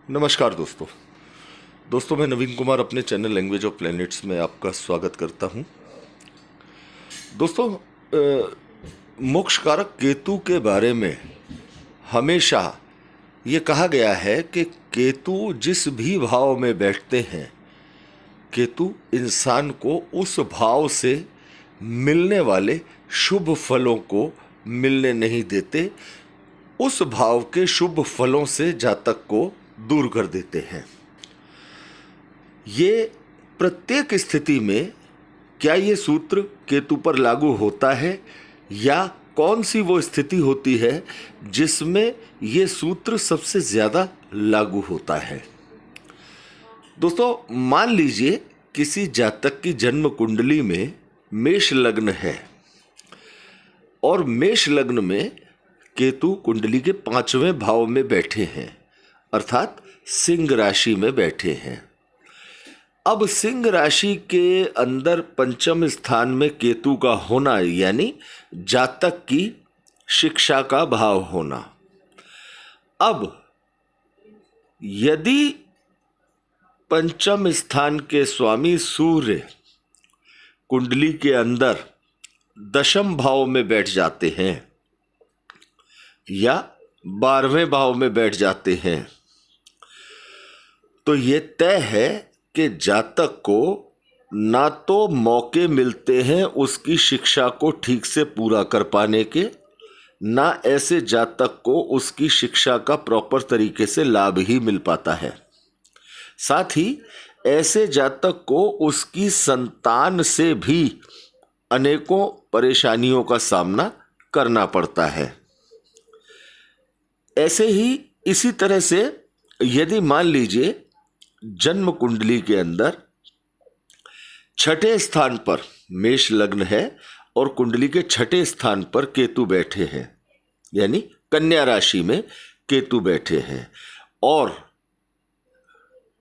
नमस्कार दोस्तों मैं नवीन कुमार अपने चैनल लैंग्वेज ऑफ प्लैनेट्स में आपका स्वागत करता हूं। दोस्तों, मोक्षकारक केतु के बारे में हमेशा ये कहा गया है कि केतु जिस भी भाव में बैठते हैं, केतु इंसान को उस भाव से मिलने वाले शुभ फलों को मिलने नहीं देते, उस भाव के शुभ फलों से जातक को दूर कर देते हैं। ये प्रत्येक स्थिति में क्या ये सूत्र केतु पर लागू होता है या कौन सी वो स्थिति होती है जिसमें ये सूत्र सबसे ज़्यादा लागू होता है? दोस्तों, मान लीजिए किसी जातक की जन्म कुंडली में मेष लग्न है और मेष लग्न में केतु कुंडली के 5वें भाव में बैठे हैं, अर्थात सिंह राशि में बैठे हैं। अब सिंह राशि के अंदर 5वें स्थान में केतु का होना यानी जातक की शिक्षा का भाव होना। अब यदि 5वें स्थान के स्वामी सूर्य कुंडली के अंदर 10वें भाव में बैठ जाते हैं या 12वें भाव में बैठ जाते हैं, तो ये तय है कि जातक को ना तो मौके मिलते हैं उसकी शिक्षा को ठीक से पूरा कर पाने के, ना ऐसे जातक को उसकी शिक्षा का प्रॉपर तरीके से लाभ ही मिल पाता है। साथ ही ऐसे जातक को उसकी संतान से भी अनेकों परेशानियों का सामना करना पड़ता है। ऐसे ही इसी तरह से यदि मान लीजिए जन्म कुंडली के अंदर 6ठे स्थान पर मेष लग्न है और कुंडली के 6ठे स्थान पर केतु बैठे हैं, यानी कन्या राशि में केतु बैठे हैं, और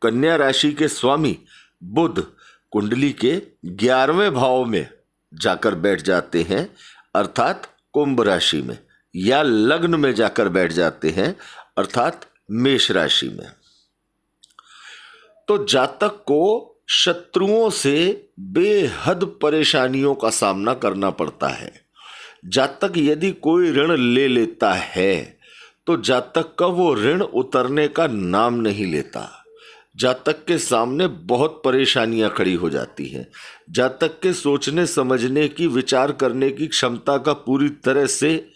कन्या राशि के स्वामी बुध कुंडली के 11वें भाव में जाकर बैठ जाते हैं, अर्थात कुंभ राशि में, या लग्न में जाकर बैठ जाते हैं, अर्थात मेष राशि में, तो जातक को शत्रुओं से बेहद परेशानियों का सामना करना पड़ता है। जातक यदि कोई ऋण ले लेता है तो जातक का वो ऋण उतरने का नाम नहीं लेता। जातक के सामने बहुत परेशानियां खड़ी हो जाती हैं। जातक के सोचने समझने की, विचार करने की क्षमता का पूरी तरह से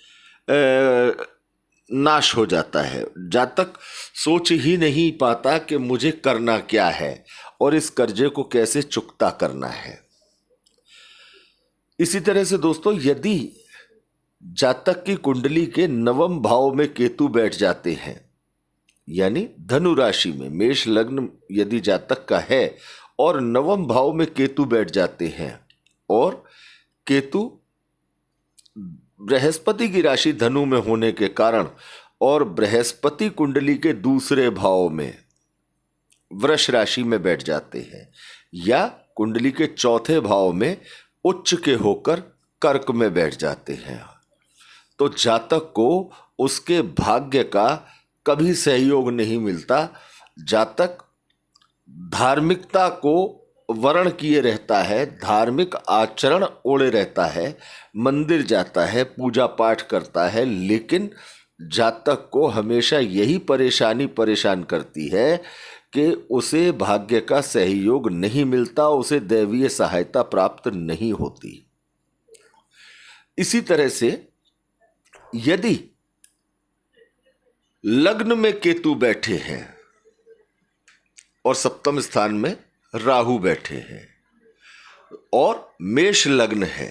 नाश हो जाता है। जातक सोच ही नहीं पाता कि मुझे करना क्या है और इस कर्जे को कैसे चुकता करना है। इसी तरह से दोस्तों, यदि जातक की कुंडली के 9वें भाव में केतु बैठ जाते हैं, यानी धनु राशि में मेष लग्न यदि जातक का है और 9वें भाव में केतु बैठ जाते हैं, और केतु बृहस्पति की राशि धनु में होने के कारण और बृहस्पति कुंडली के दूसरे भाव में वृष राशि में बैठ जाते हैं, या कुंडली के 4थे भाव में उच्च के होकर कर्क में बैठ जाते हैं, तो जातक को उसके भाग्य का कभी सहयोग नहीं मिलता। जातक धार्मिकता को वर्ण किए रहता है, धार्मिक आचरण ओढ़े रहता है, मंदिर जाता है, पूजा पाठ करता है, लेकिन जातक को हमेशा यही परेशानी परेशान करती है कि उसे भाग्य का सहयोग नहीं मिलता, उसे दैवीय सहायता प्राप्त नहीं होती। इसी तरह से यदि लग्न में केतु बैठे हैं और 7वें स्थान में राहु बैठे हैं और मेष लग्न है,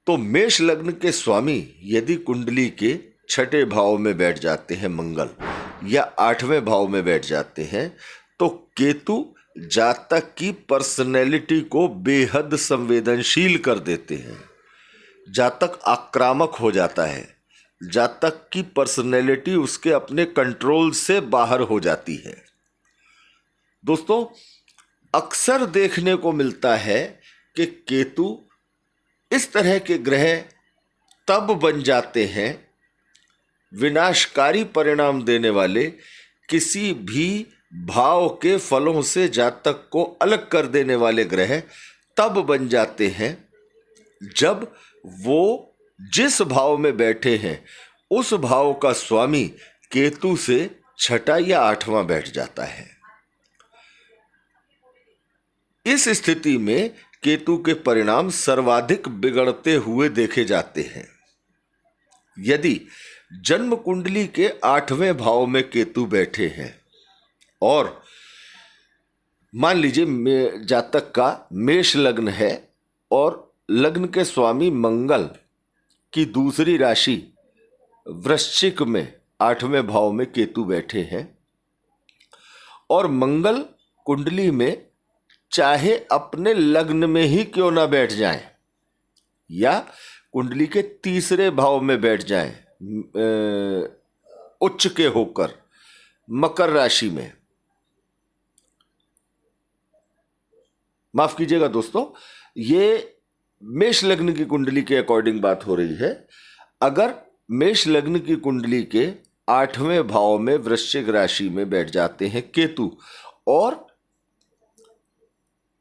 तो मेष लग्न के स्वामी यदि कुंडली के 6ठे भाव में बैठ जाते हैं मंगल, या 8वें भाव में बैठ जाते हैं, तो केतु जातक की पर्सनैलिटी को बेहद संवेदनशील कर देते हैं। जातक आक्रामक हो जाता है, जातक की पर्सनैलिटी उसके अपने कंट्रोल से बाहर हो जाती है। दोस्तों, अक्सर देखने को मिलता है कि केतु इस तरह के ग्रह तब बन जाते हैं, विनाशकारी परिणाम देने वाले, किसी भी भाव के फलों से जातक को अलग कर देने वाले ग्रह तब बन जाते हैं जब वो जिस भाव में बैठे हैं उस भाव का स्वामी केतु से 6वां या 8वां बैठ जाता है। इस स्थिति में केतु के परिणाम सर्वाधिक बिगड़ते हुए देखे जाते हैं। यदि जन्म कुंडली के 8वें भाव में केतु बैठे हैं और मान लीजिए जातक का मेष लग्न है और लग्न के स्वामी मंगल की दूसरी राशि वृश्चिक में 8वें भाव में केतु बैठे हैं और मंगल कुंडली में चाहे अपने लग्न में ही क्यों ना बैठ जाएं या कुंडली के तीसरे भाव में बैठ जाएं उच्च के होकर मकर राशि में, माफ कीजिएगा दोस्तों, ये मेष लग्न की कुंडली के अकॉर्डिंग बात हो रही है। अगर मेष लग्न की कुंडली के 8वें भाव में वृश्चिक राशि में बैठ जाते हैं केतु और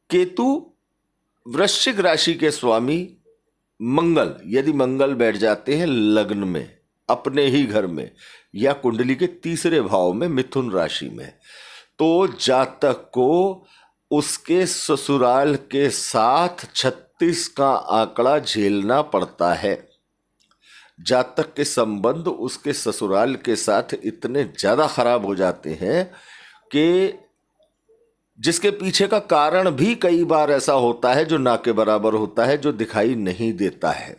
केतु वृश्चिक राशि के स्वामी मंगल, यदि मंगल बैठ जाते हैं लग्न में अपने ही घर में या कुंडली के तीसरे भाव में मिथुन राशि में, तो जातक को उसके ससुराल के साथ 36 का आंकड़ा झेलना पड़ता है। जातक के संबंध उसके ससुराल के साथ इतने ज़्यादा खराब हो जाते हैं कि जिसके पीछे का कारण भी कई बार ऐसा होता है जो ना के बराबर होता है, जो दिखाई नहीं देता है,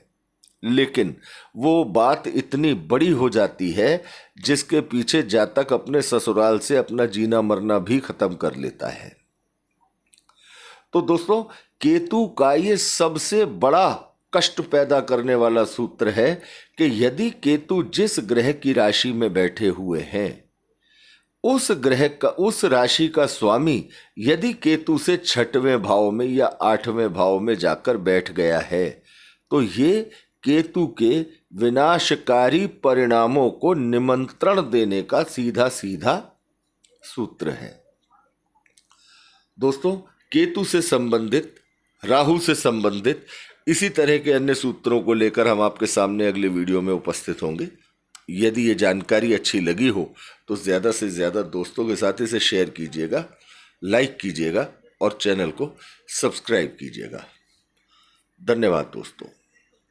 लेकिन वो बात इतनी बड़ी हो जाती है जिसके पीछे जातक अपने ससुराल से अपना जीना मरना भी खत्म कर लेता है। तो दोस्तों, केतु का ये सबसे बड़ा कष्ट पैदा करने वाला सूत्र है कि यदि केतु जिस ग्रह की राशि में बैठे हुए हैं उस ग्रह का, उस राशि का स्वामी यदि केतु से 6वें भाव में या 8वें भाव में जाकर बैठ गया है तो ये केतु के विनाशकारी परिणामों को निमंत्रण देने का सीधा सीधा सूत्र है। दोस्तों, केतु से संबंधित, राहु से संबंधित इसी तरह के अन्य सूत्रों को लेकर हम आपके सामने अगले वीडियो में उपस्थित होंगे। यदि ये जानकारी अच्छी लगी हो तो ज़्यादा से ज़्यादा दोस्तों के साथ इसे शेयर कीजिएगा, लाइक कीजिएगा और चैनल को सब्सक्राइब कीजिएगा। धन्यवाद दोस्तों।